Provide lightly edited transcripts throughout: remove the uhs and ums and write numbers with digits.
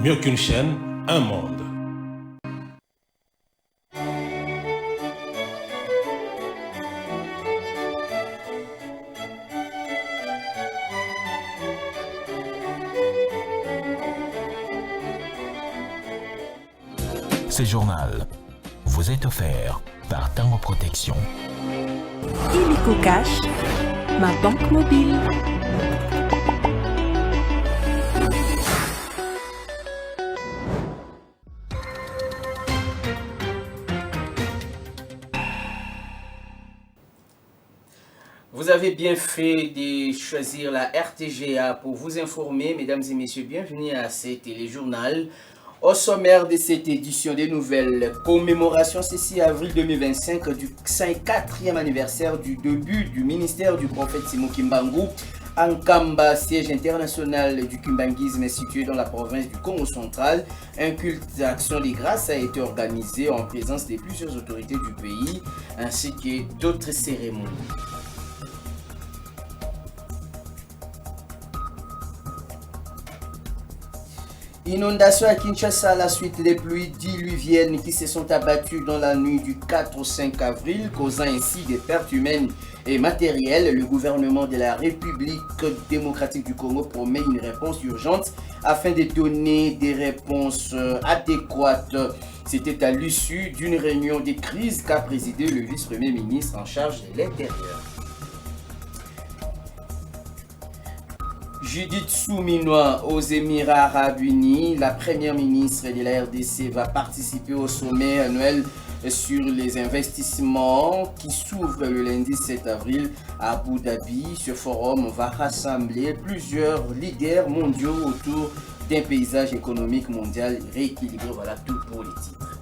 Mieux qu'une chaîne, un monde. Ce journal vous est offert par Tango Protection. Illico Cash, ma banque mobile. Vous avez bien fait de choisir la RTGA pour vous informer, mesdames et messieurs, bienvenue à ce téléjournal. Au sommaire de cette édition des nouvelles, commémoration ce 6 avril 2025 du 54e anniversaire du début du ministère du prophète Simon Kimbangu. Ankamba, siège international du kimbanguisme situé dans la province du Congo central, un culte d'action des grâces a été organisé en présence de plusieurs autorités du pays ainsi que d'autres cérémonies. Inondation à Kinshasa à la suite des pluies diluviennes qui se sont abattues dans la nuit du 4 au 5 avril, causant ainsi des pertes humaines et matérielles. Le gouvernement de la République démocratique du Congo promet une réponse urgente afin de donner des réponses adéquates. C'était à l'issue d'une réunion de crise qu'a présidé le vice-premier ministre en charge de l'Intérieur. Judith Souminois aux Émirats Arabes Unis, la première ministre de la RDC va participer au sommet annuel sur les investissements qui s'ouvre le lundi 7 avril à Abu Dhabi. Ce forum va rassembler plusieurs leaders mondiaux autour d'un paysage économique mondial rééquilibré. Voilà tout pour les titres.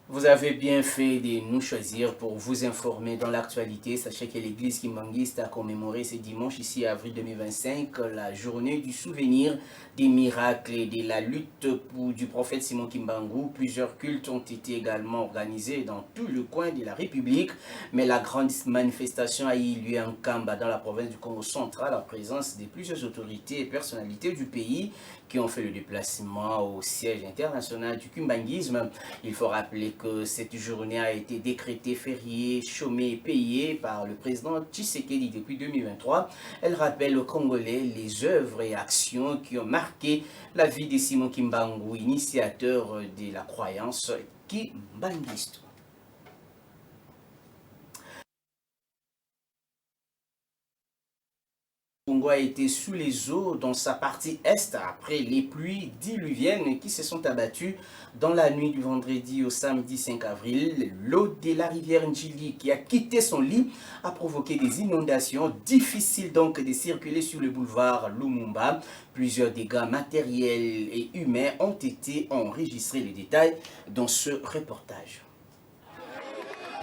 Vous avez bien fait de nous choisir pour vous informer dans l'actualité. Sachez que l'église kimbanguiste a commémoré ce dimanche, ici avril 2025, la journée du souvenir des miracles et de la lutte du prophète Simon Kimbangu. Plusieurs cultes ont été également organisés dans tout le coin de la République, mais la grande manifestation a eu lieu en Kamba, dans la province du Congo central, en présence de plusieurs autorités et personnalités du pays qui ont fait le déplacement au siège international du kimbanguisme. Il faut rappeler que cette journée a été décrétée fériée, chômée et payée par le président Tshisekedi depuis 2023. Elle rappelle aux Congolais les œuvres et actions qui ont marqué la vie de Simon Kimbangu, initiateur de la croyance kimbanguiste. Congo a été sous les eaux dans sa partie est après les pluies diluviennes qui se sont abattues dans la nuit du vendredi au samedi 5 avril. L'eau de la rivière Njili qui a quitté son lit a provoqué des inondations. Difficile donc de circuler sur le boulevard Lumumba. Plusieurs dégâts matériels et humains ont été enregistrés. Les détails dans ce reportage.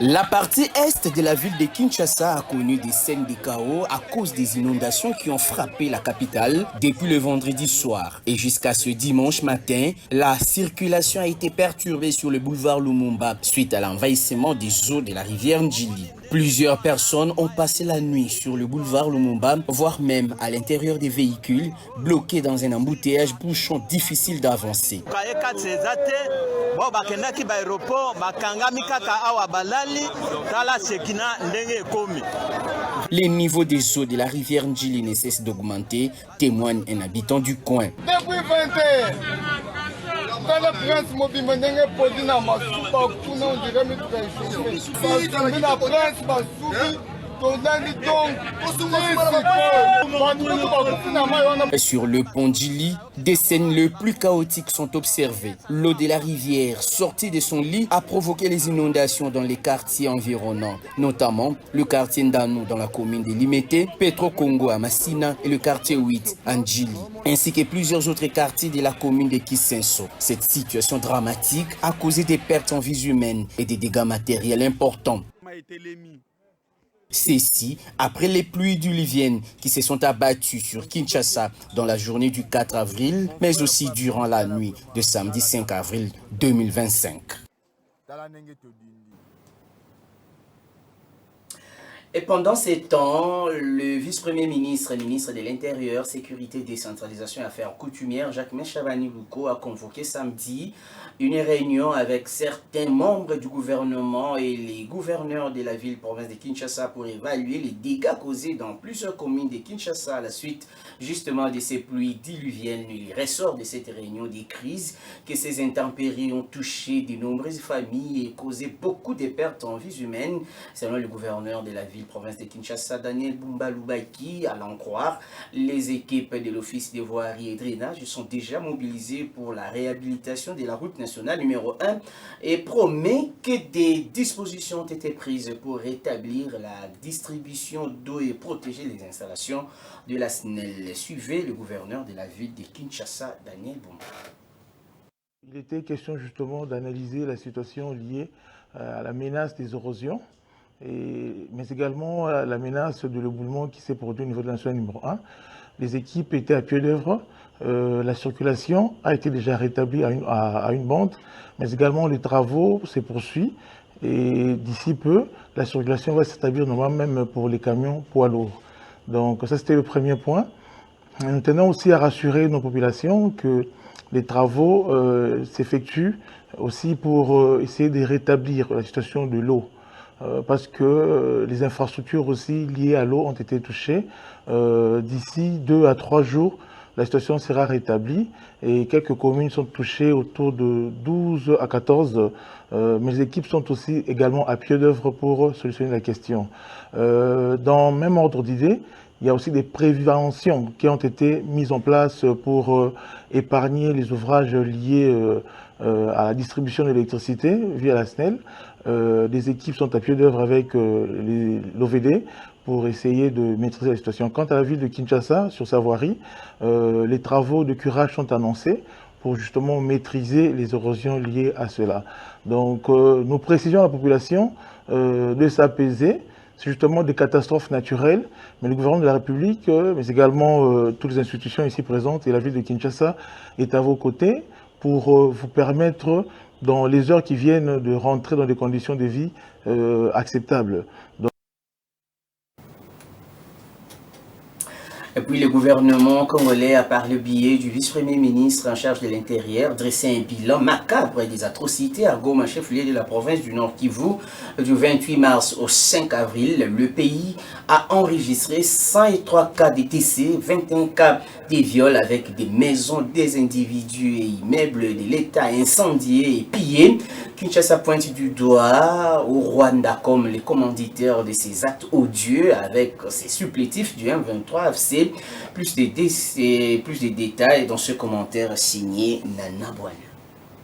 La partie est de la ville de Kinshasa a connu des scènes de chaos à cause des inondations qui ont frappé la capitale depuis le vendredi soir. Et jusqu'à ce dimanche matin, la circulation a été perturbée sur le boulevard Lumumba suite à l'envahissement des eaux de la rivière Njili. Plusieurs personnes ont passé la nuit sur le boulevard Lumumba, voire même à l'intérieur des véhicules, bloqués dans un embouteillage bouchon difficile d'avancer. Les niveaux des eaux de la rivière Njili ne cessent d'augmenter, témoigne un habitant du coin. Depuis 20 Sur le pont Djili, des scènes les plus chaotiques sont observées. L'eau de la rivière, sortie de son lit, a provoqué les inondations dans les quartiers environnants, notamment le quartier Ndanu dans la commune de Limete, Petro Congo à Massina et le quartier 8 à Ndjili, ainsi que plusieurs autres quartiers de la commune de Kisenso. Cette situation dramatique a causé des pertes en vies humaines et des dégâts matériels importants. Ceci après les pluies diluviennes qui se sont abattues sur Kinshasa dans la journée du 4 avril, mais aussi durant la nuit de samedi 5 avril 2025. Et pendant ces temps, le vice-premier ministre et ministre de l'Intérieur, Sécurité, Décentralisation et Affaires coutumières, Jacques Chabani Louko, a convoqué samedi une réunion avec certains membres du gouvernement et les gouverneurs de la ville-province de Kinshasa pour évaluer les dégâts causés dans plusieurs communes de Kinshasa à la suite justement de ces pluies diluviennes. Il ressort de cette réunion des crises que ces intempéries ont touché de nombreuses familles et causé beaucoup de pertes en vies humaines. Selon le gouverneur de la ville-province de Kinshasa, Daniel Bumba-Lubaiki, à l'en croire, les équipes de l'Office des voiries et drainage sont déjà mobilisées pour la réhabilitation de la route nationale numéro 1 et promet que des dispositions ont été prises pour rétablir la distribution d'eau et protéger les installations de la SNEL. Suivez le gouverneur de la ville de Kinshasa, Daniel Bumba. Il était question justement d'analyser la situation liée à la menace des érosions, mais également à la menace de l'éboulement qui s'est produit au niveau de la nationale numéro 1. Les équipes étaient à pied d'œuvre, la circulation a été déjà rétablie à une bande, mais également les travaux se poursuivent et d'ici peu, la circulation va s'établir normalement même pour les camions poids lourds. Donc ça c'était le premier point. Nous tenons aussi à rassurer nos populations que les travaux s'effectuent aussi pour essayer de rétablir la situation de l'eau. Parce que les infrastructures aussi liées à l'eau ont été touchées. D'ici 2 à 3 jours, la situation sera rétablie et quelques communes sont touchées autour de 12 à 14. Mais les équipes sont aussi également à pied d'œuvre pour solutionner la question. Dans le même ordre d'idée, il y a aussi des préventions qui ont été mises en place pour épargner les ouvrages liés à la distribution d'électricité via la SNEL. Les équipes sont à pied d'œuvre avec l'OVD pour essayer de maîtriser la situation. Quant à la ville de Kinshasa, sur sa voirie, les travaux de curage sont annoncés pour justement maîtriser les érosions liées à cela. Donc nous précisons à la population de s'apaiser. C'est justement des catastrophes naturelles, mais le gouvernement de la République, mais également toutes les institutions ici présentes et la ville de Kinshasa est à vos côtés pour vous permettre, dans les heures qui viennent, de rentrer dans des conditions de vie acceptables. Et puis le gouvernement congolais a par le biais du vice-premier ministre en charge de l'Intérieur dressé un bilan macabre des atrocités à Goma, chef-lieu de la province du Nord Kivu. Du 28 mars au 5 avril, le pays a enregistré 103 cas de décès, 21 cas de viols avec des maisons, des individus et immeubles de l'État incendiés et pillés. Kinshasa pointe du doigt au Rwanda comme les commanditaires de ces actes odieux avec ses supplétifs du M23 FC. Plus de détails dans ce commentaire signé Nana Bouane.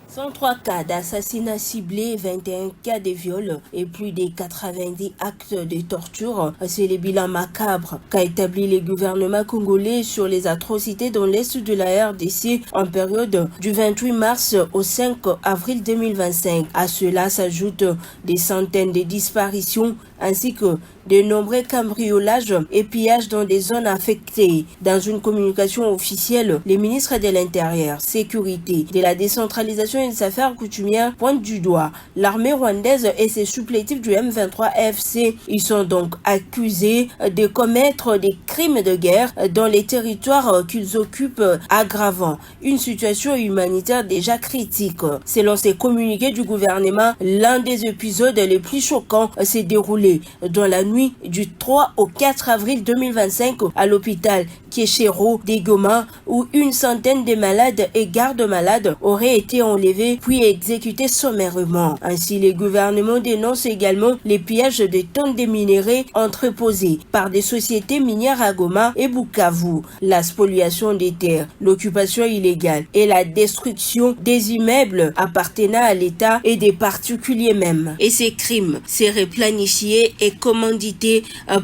103 cas d'assassinats ciblés, 21 cas de viols et plus de 90 actes de torture. C'est le bilan macabre qu'a établi le gouvernement congolais sur les atrocités dans l'est de la RDC en période du 28 mars au 5 avril 2025. À cela s'ajoutent des centaines de disparitions ainsi que de nombreux cambriolages et pillages dans des zones affectées. Dans une communication officielle, les ministres de l'Intérieur, Sécurité, de la Décentralisation et des Affaires coutumières pointent du doigt l'armée rwandaise et ses supplétifs du M23 FC. Ils sont donc accusés de commettre des crimes de guerre dans les territoires qu'ils occupent, aggravant une situation humanitaire déjà critique. Selon ces communiqués du gouvernement, l'un des épisodes les plus choquants s'est déroulé dans la nuit du 3 au 4 avril 2025 à l'hôpital Kieshero de Goma, où une centaine de malades et gardes-malades auraient été enlevés puis exécutés sommairement. Ainsi, le gouvernement dénonce également les pillages de tonnes de minerais entreposés par des sociétés minières à Goma et Bukavu, la spoliation des terres, l'occupation illégale et la destruction des immeubles appartenant à l'État et des particuliers même. Et ces crimes seraient planifiés et commandités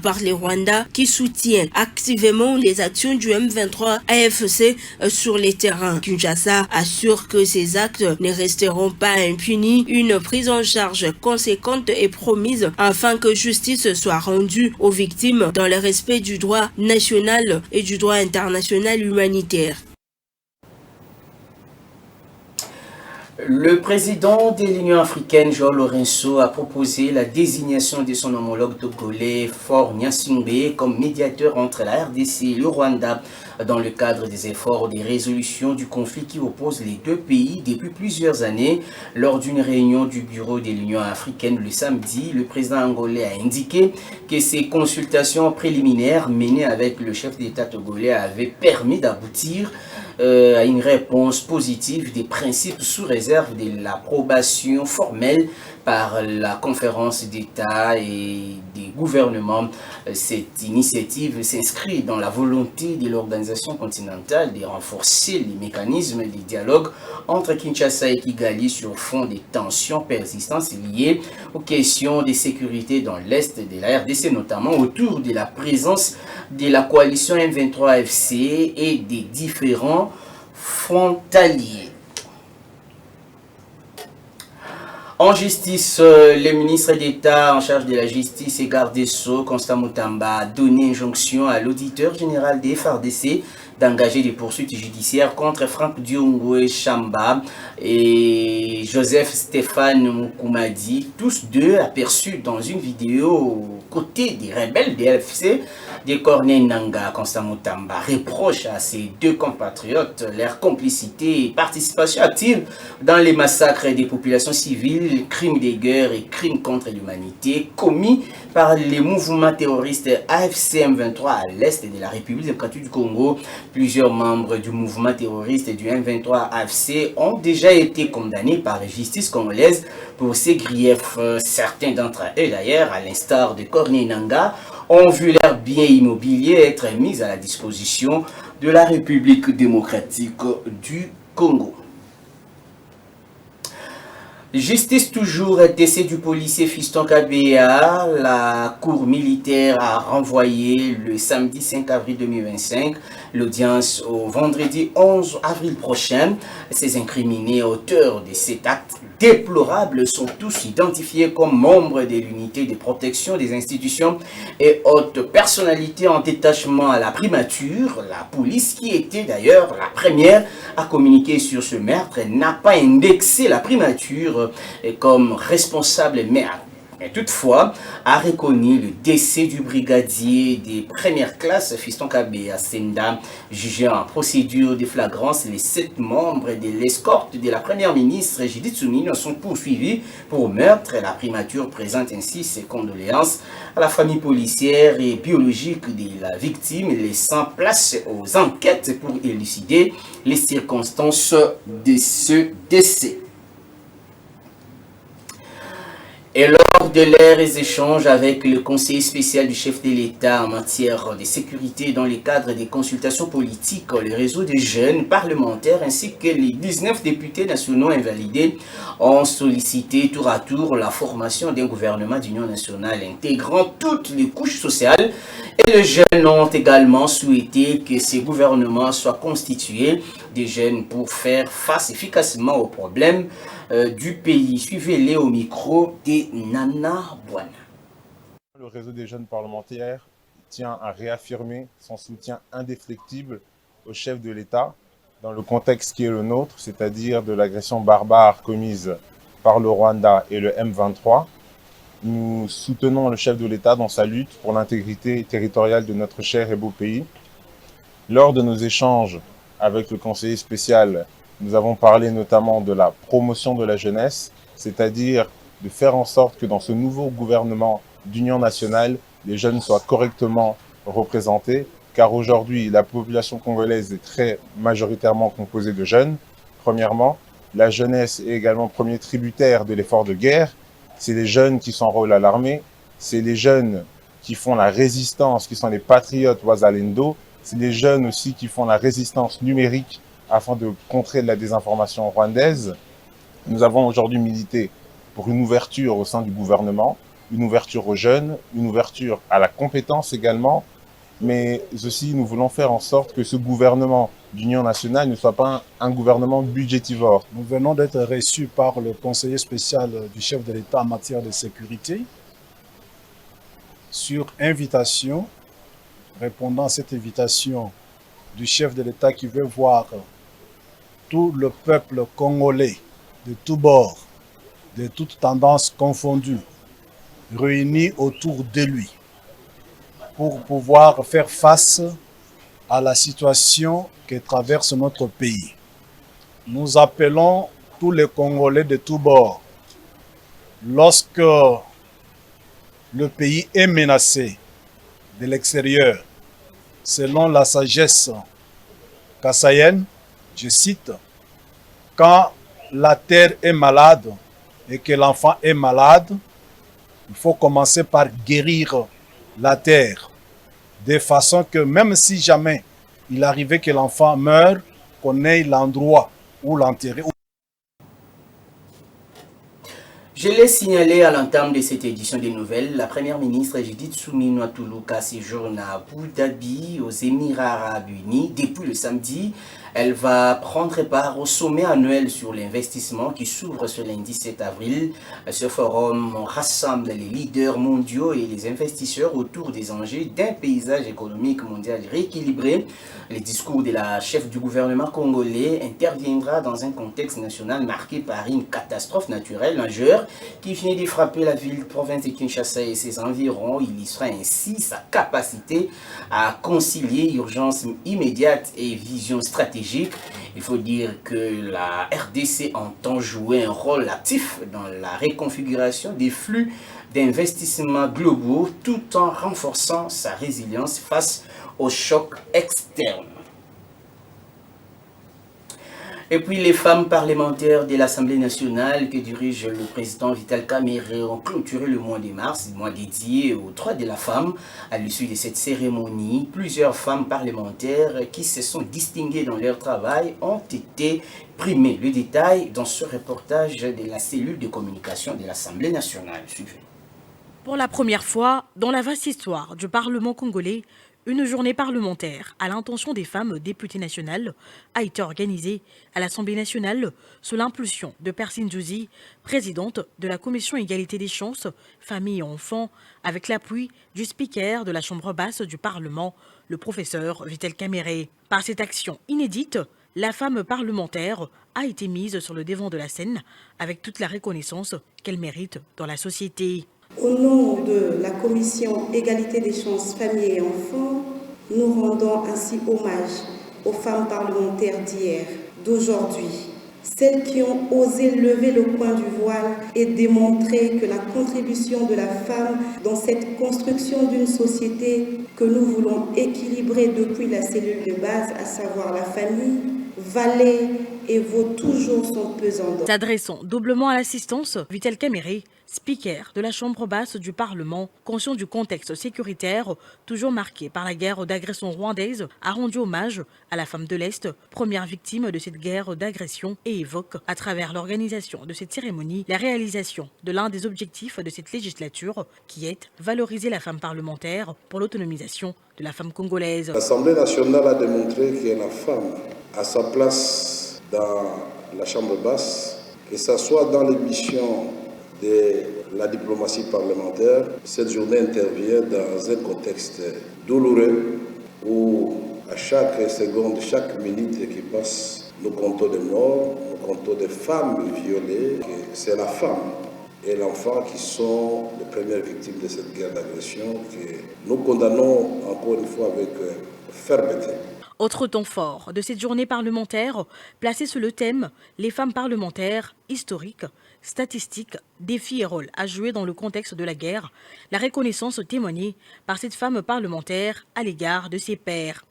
par les Rwandais qui soutiennent activement les actions du M23 AFC sur les terrains. Kinshasa assure que ces actes ne resteront pas impunis. Une prise en charge conséquente est promise afin que justice soit rendue aux victimes dans le respect du droit national et du droit international humanitaire. Le président de l'Union africaine, João Lourenço, a proposé la désignation de son homologue togolais, Faure Gnassingbé, comme médiateur entre la RDC et le Rwanda dans le cadre des efforts de résolution du conflit qui oppose les deux pays depuis plusieurs années. Lors d'une réunion du bureau de l'Union africaine le samedi, le président angolais a indiqué que ces consultations préliminaires menées avec le chef d'État togolais avaient permis d'aboutir à une réponse positive des principes sous réserve de l'approbation formelle par la conférence d'État et des gouvernements. Cette initiative s'inscrit dans la volonté de l'organisation continentale de renforcer les mécanismes de dialogue entre Kinshasa et Kigali sur fond des tensions persistantes liées aux questions de sécurité dans l'est de la RDC, notamment autour de la présence de la coalition M23-FC et des différents frontaliers. En justice, le ministre d'État en charge de la justice et garde des Sceaux, Constant Mutamba, a donné injonction à l'auditeur général des FARDC d'engager des poursuites judiciaires contre Franck Diongo Chamba et Joseph Stéphane Moukoumadi, tous deux aperçus dans une vidéo aux côtés des rebelles des LFC de Corneille Nangaa. Constant Mutamba reproche à ses deux compatriotes leur complicité et participation active dans les massacres des populations civiles, crimes de guerre et crimes contre l'humanité commis par les mouvements terroristes AFC M23 à l'est de la République démocratique du Congo. Plusieurs membres du mouvement terroriste du M23 AFC ont déjà été condamnés par la justice congolaise pour ces griefs. Certains d'entre eux d'ailleurs, à l'instar de Corneille Nangaa, ont vu leurs biens immobiliers être mis à la disposition de la République démocratique du Congo. Justice toujours, décès du policier Fiston Kabea, la cour militaire a renvoyé le samedi 5 avril 2025 l'audience au vendredi 11 avril prochain. Ces incriminés auteurs de cet acte déplorable sont tous identifiés comme membres de l'unité de protection des institutions et hautes personnalités en détachement à la primature. La police, qui était d'ailleurs la première à communiquer sur ce meurtre, n'a pas indexé la primature comme responsable, mais toutefois a reconnu le décès du brigadier des premières classes Fiston Kabea Senda, jugé en procédure de flagrance. Les 7 membres de l'escorte de la première ministre Judith Suminwa sont poursuivis pour meurtre. La primature présente ainsi ses condoléances à la famille policière et biologique de la victime, laissant place aux enquêtes pour élucider les circonstances de ce décès. Et lors de leurs échanges avec le conseiller spécial du chef de l'État en matière de sécurité dans le cadre des consultations politiques, le réseau des jeunes parlementaires ainsi que les 19 députés nationaux invalidés ont sollicité tour à tour la formation d'un gouvernement d'union nationale intégrant toutes les couches sociales. Et les jeunes ont également souhaité que ces gouvernements soient constitués des jeunes pour faire face efficacement aux problèmes du pays. Suivez-les au micro de Nana Bouana. Le réseau des jeunes parlementaires tient à réaffirmer son soutien indéfectible au chef de l'État dans le contexte qui est le nôtre, c'est-à-dire de l'agression barbare commise par le Rwanda et le M23. Nous soutenons le chef de l'État dans sa lutte pour l'intégrité territoriale de notre cher et beau pays. Lors de nos échanges avec le conseiller spécial, nous avons parlé notamment de la promotion de la jeunesse, c'est-à-dire de faire en sorte que dans ce nouveau gouvernement d'union nationale, les jeunes soient correctement représentés, car aujourd'hui, la population congolaise est très majoritairement composée de jeunes. Premièrement, la jeunesse est également premier tributaire de l'effort de guerre. C'est les jeunes qui s'enrôlent à l'armée, c'est les jeunes qui font la résistance, qui sont les patriotes Wazalendo, c'est les jeunes aussi qui font la résistance numérique afin de contrer la désinformation rwandaise. Nous avons aujourd'hui milité pour une ouverture au sein du gouvernement, une ouverture aux jeunes, une ouverture à la compétence également, mais aussi nous voulons faire en sorte que ce gouvernement d'union nationale ne soit pas un gouvernement budgétivore. Nous venons d'être reçus par le conseiller spécial du chef de l'État en matière de sécurité sur invitation, répondant à cette invitation du chef de l'État qui veut voir tout le peuple congolais de tous bords, de toutes tendances confondues, réunis autour de lui pour pouvoir faire face à la situation que traverse notre pays. Nous appelons tous les Congolais de tous bords, lorsque le pays est menacé de l'extérieur, selon la sagesse kassaïenne, je cite, « Quand la terre est malade et que l'enfant est malade, il faut commencer par guérir la terre, de façon que même si jamais il arrivait que l'enfant meure, qu'on ait l'endroit où l'enterrer. » Je l'ai signalé à l'entame de cette édition des nouvelles, la première ministre Judith Suminwa Tuluka séjourne à Abu Dhabi, aux Émirats Arabes Unis. Depuis le samedi, elle va prendre part au sommet annuel sur l'investissement qui s'ouvre ce lundi 7 avril. Ce forum rassemble les leaders mondiaux et les investisseurs autour des enjeux d'un paysage économique mondial rééquilibré. Le discours de la chef du gouvernement congolais interviendra dans un contexte national marqué par une catastrophe naturelle majeure qui vient de frapper la ville province de Kinshasa et ses environs. Il illustre ainsi sa capacité à concilier urgence immédiate et vision stratégique. Il faut dire que la RDC entend jouer un rôle actif dans la reconfiguration des flux d'investissements globaux tout en renforçant sa résilience face aux chocs externes. Et puis les femmes parlementaires de l'Assemblée nationale que dirige le président Vital Kamerhe ont clôturé le mois de mars, mois dédié aux droits de la femme. À l'issue de cette cérémonie, plusieurs femmes parlementaires qui se sont distinguées dans leur travail ont été primées. Le détail dans ce reportage de la cellule de communication de l'Assemblée nationale. Suivez. Pour la première fois dans la vaste histoire du Parlement congolais, une journée parlementaire à l'intention des femmes députées nationales a été organisée à l'Assemblée nationale sous l'impulsion de Persine Djouzi, présidente de la Commission Égalité des chances, Famille et Enfants, avec l'appui du speaker de la Chambre basse du Parlement, le professeur Vital Kamerhe. Par cette action inédite, la femme parlementaire a été mise sur le devant de la scène avec toute la reconnaissance qu'elle mérite dans la société. Au nom de la Commission Égalité des chances, Famille et Enfants, nous rendons ainsi hommage aux femmes parlementaires d'hier, d'aujourd'hui, celles qui ont osé lever le coin du voile et démontrer que la contribution de la femme dans cette construction d'une société que nous voulons équilibrer depuis la cellule de base, à savoir la famille, valait et vaut toujours son pesant d'or. S'adressant doublement à l'assistance, Vital Kamerhe, speaker de la Chambre basse du Parlement, conscient du contexte sécuritaire toujours marqué par la guerre d'agression rwandaise, a rendu hommage à la femme de l'Est, première victime de cette guerre d'agression, et évoque, à travers l'organisation de cette cérémonie, la réalisation de l'un des objectifs de cette législature, qui est valoriser la femme parlementaire pour l'autonomisation de la femme congolaise. L'Assemblée nationale a démontré que la femme a sa place dans la Chambre basse, que ce soit dans les missions de la diplomatie parlementaire. Cette journée intervient dans un contexte douloureux où à chaque seconde, chaque minute qui passe, nous comptons des morts, nous comptons des femmes violées. C'est la femme et l'enfant qui sont les premières victimes de cette guerre d'agression que nous condamnons encore une fois avec fermeté. Autre temps fort de cette journée parlementaire, placée sous le thème « Les femmes parlementaires, historiques, statistiques, défis et rôles à jouer dans le contexte de la guerre », la reconnaissance témoignée par cette femme parlementaire à l'égard de ses pairs.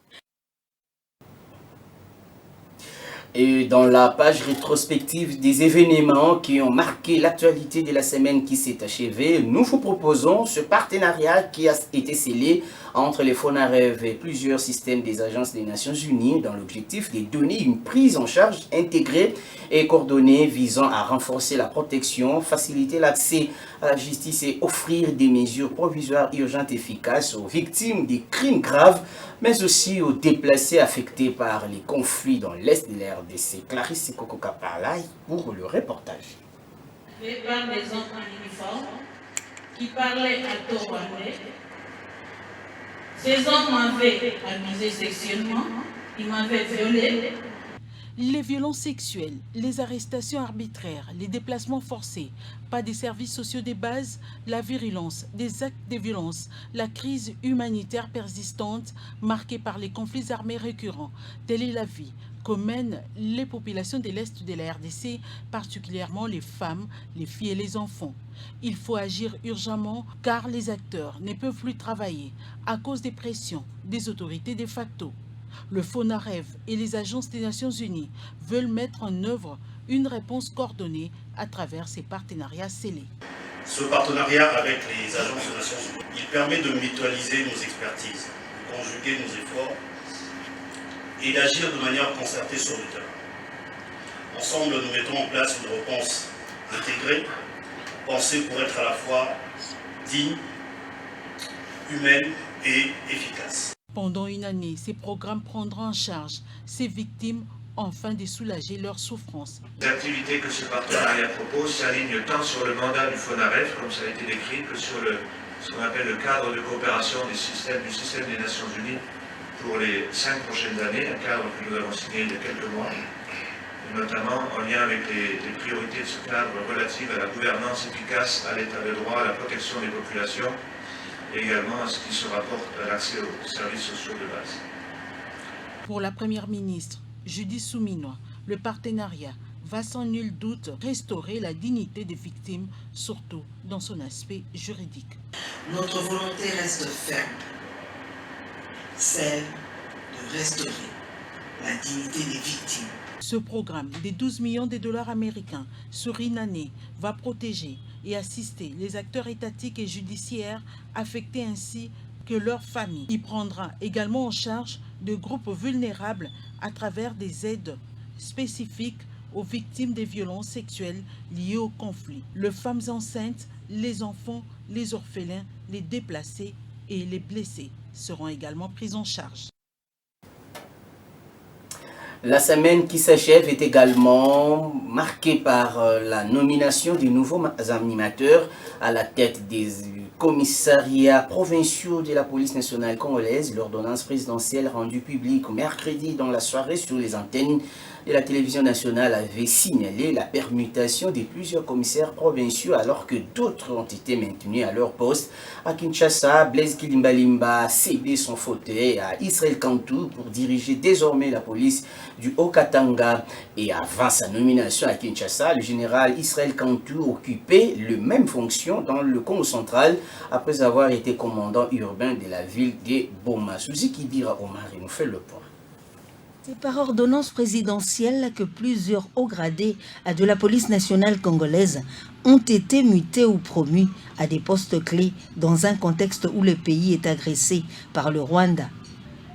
Et dans la page rétrospective des événements qui ont marqué l'actualité de la semaine qui s'est achevée, nous vous proposons ce partenariat qui a été scellé entre les FONAREV et plusieurs systèmes des agences des Nations Unies dans l'objectif de donner une prise en charge intégrée et coordonnée visant à renforcer la protection, faciliter l'accès à la justice et offrir des mesures provisoires urgentes efficaces aux victimes des crimes graves, mais aussi aux déplacés affectés par les conflits dans l'Est de la RDC. Clarisse Kokokapalai pour le reportage. Par des hommes en uniforme qui parlaient à taux rwandais. Ces hommes m'avaient abusé sexuellement, ils m'avaient violé. Les violences sexuelles, les arrestations arbitraires, les déplacements forcés, pas des services sociaux de base, la virulence, des actes de violence, la crise humanitaire persistante marquée par les conflits armés récurrents. Telle est la vie que mènent les populations de l'Est de la RDC, particulièrement les femmes, les filles et les enfants. Il faut agir urgemment car les acteurs ne peuvent plus travailler à cause des pressions des autorités de facto. Le FONAREV et les agences des Nations Unies veulent mettre en œuvre une réponse coordonnée à travers ces partenariats scellés. Ce partenariat avec les agences des Nations Unies, il permet de mutualiser nos expertises, de conjuguer nos efforts et d'agir de manière concertée sur le terrain. Ensemble, nous mettons en place une réponse intégrée, pensée pour être à la fois digne, humaine et efficace. Pendant une année, ces programmes prendront en charge ces victimes afin de soulager leurs souffrances. Les activités que ce partenariat propose s'alignent tant sur le mandat du FONAREV, comme ça a été décrit, que sur ce qu'on appelle le cadre de coopération du système des Nations Unies pour les 5 prochaines années, un cadre que nous avons signé il y a quelques mois, et notamment en lien avec les priorités de ce cadre relatives à la gouvernance efficace, à l'état de droit, à la protection des populations, et également à ce qui se rapporte à l'accès aux services sociaux de base. Pour la Première ministre, Judith Suminwa, le partenariat va sans nul doute restaurer la dignité des victimes, surtout dans son aspect juridique. Notre volonté reste ferme, celle de restaurer la dignité des victimes. Ce programme de 12 millions de dollars américains sur une année va protéger et assister les acteurs étatiques et judiciaires affectés ainsi que leurs familles. Il prendra également en charge de groupes vulnérables à travers des aides spécifiques aux victimes des violences sexuelles liées au conflit. Les femmes enceintes, les enfants, les orphelins, les déplacés et les blessés seront également pris en charge. La semaine qui s'achève est également marquée par la nomination des nouveaux animateurs à la tête des commissariats provinciaux de la police nationale congolaise. L'ordonnance présidentielle rendue publique mercredi dans la soirée sur les antennes de la télévision nationale avait signalé la permutation de plusieurs commissaires provinciaux alors que d'autres ont été maintenus à leur poste. À Kinshasa, Blaise Kilimbalimba a cédé son fauteuil à Israël Kantou pour diriger désormais la police du Haut-Katanga. Et avant sa nomination à Kinshasa, le général Israël Kantou occupait les mêmes fonctions dans le Congo central après avoir été commandant urbain de la ville de Boma. Suzy Kibira Omar nous fait le point. C'est par ordonnance présidentielle que plusieurs hauts gradés de la police nationale congolaise ont été mutés ou promus à des postes clés dans un contexte où le pays est agressé par le Rwanda.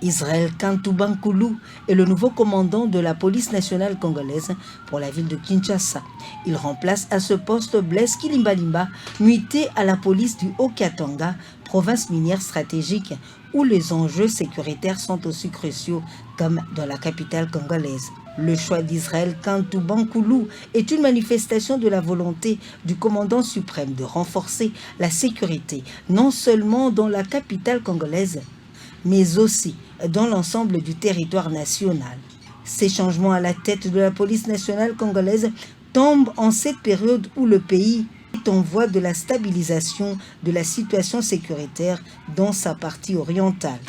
Israël Kantou Bankoulou est le nouveau commandant de la police nationale congolaise pour la ville de Kinshasa. Il remplace à ce poste Blaise Kilimbalimba, muté à la police du Haut-Katanga, province minière stratégique où les enjeux sécuritaires sont aussi cruciaux comme dans la capitale congolaise. Le choix d'Israël Kantou Bankoulou est une manifestation de la volonté du commandant suprême de renforcer la sécurité, non seulement dans la capitale congolaise, mais aussi dans l'ensemble du territoire national. Ces changements à la tête de la police nationale congolaise tombent en cette période où le pays est en voie de la stabilisation de la situation sécuritaire dans sa partie orientale.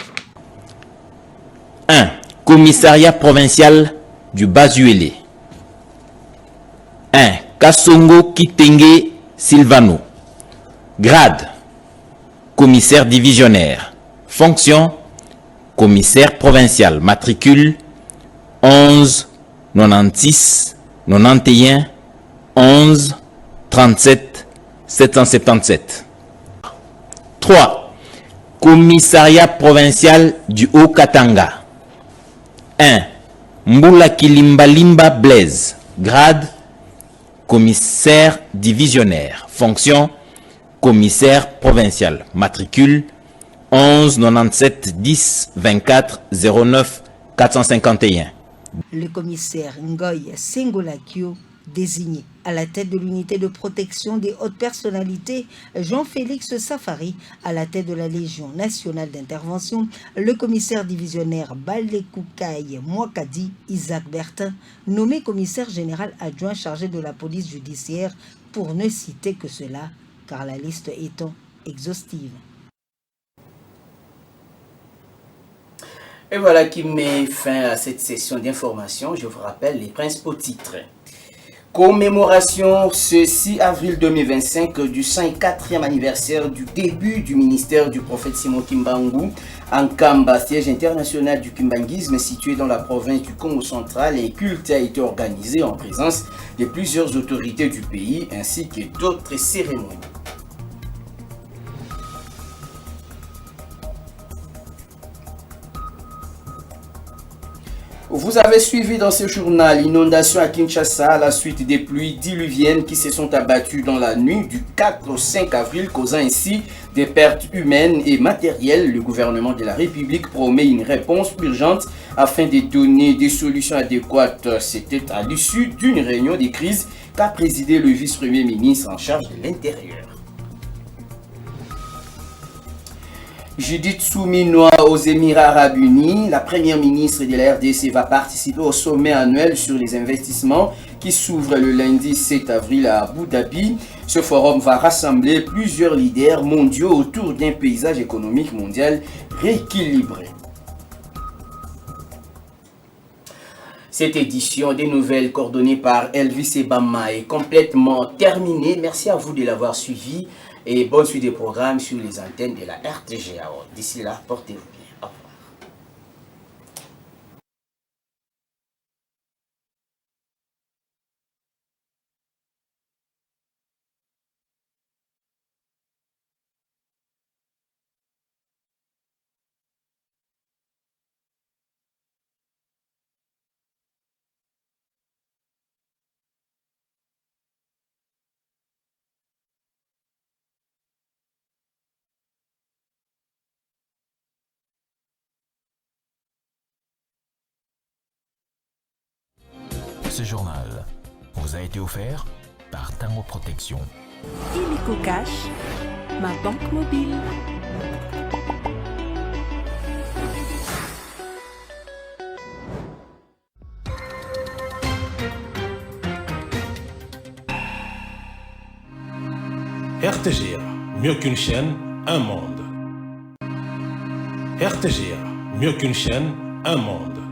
1. Commissariat provincial du Bazuélé. 1. Kassongo Kitenge Silvano. Grade: commissaire divisionnaire. Fonction: commissaire provincial. Matricule 11 96 91 11 37 777. 3. Commissariat provincial du Haut-Katanga. 1. Mbula Kilimbalimba Blaise. Grade: commissaire divisionnaire. Fonction: commissaire provincial. Matricule 11 97 10 24 09 451. Le commissaire Ngoy Sengolakio, désigné à la tête de l'unité de protection des hautes personnalités, Jean-Félix Safari à la tête de la Légion nationale d'intervention, le commissaire divisionnaire Balekoukaï Mwakadi Isaac Bertin, nommé commissaire général adjoint chargé de la police judiciaire, pour ne citer que cela, car la liste étant exhaustive. Et voilà qui met fin à cette session d'information. Je vous rappelle les principaux titres. Commémoration ce 6 avril 2025 du 104e anniversaire du début du ministère du prophète Simon Kimbangu en Kamba, siège international du kimbanguisme situé dans la province du Congo central, et culte a été organisé en présence de plusieurs autorités du pays ainsi que d'autres cérémonies. Vous avez suivi dans ce journal l'inondation à Kinshasa à la suite des pluies diluviennes qui se sont abattues dans la nuit du 4 au 5 avril, causant ainsi des pertes humaines et matérielles. Le gouvernement de la République promet une réponse urgente afin de donner des solutions adéquates. C'était à l'issue d'une réunion de crise qu'a présidé le vice-premier ministre en charge de l'Intérieur. Judith Souminois aux Émirats Arabes Unis, la première ministre de la RDC va participer au sommet annuel sur les investissements qui s'ouvre le lundi 7 avril à Abu Dhabi. Ce forum va rassembler plusieurs leaders mondiaux autour d'un paysage économique mondial rééquilibré. Cette édition des nouvelles coordonnées par Elvis Ebama est complètement terminée. Merci à vous de l'avoir suivi. Et bonne suite des programmes sur les antennes de la RTGAO. D'ici là, portez-vous bien. Au revoir. Ce journal vous a été offert par Tango Protection. Illico Cash, ma banque mobile. RTGA, mieux qu'une chaîne, un monde. RTGA, mieux qu'une chaîne, un monde.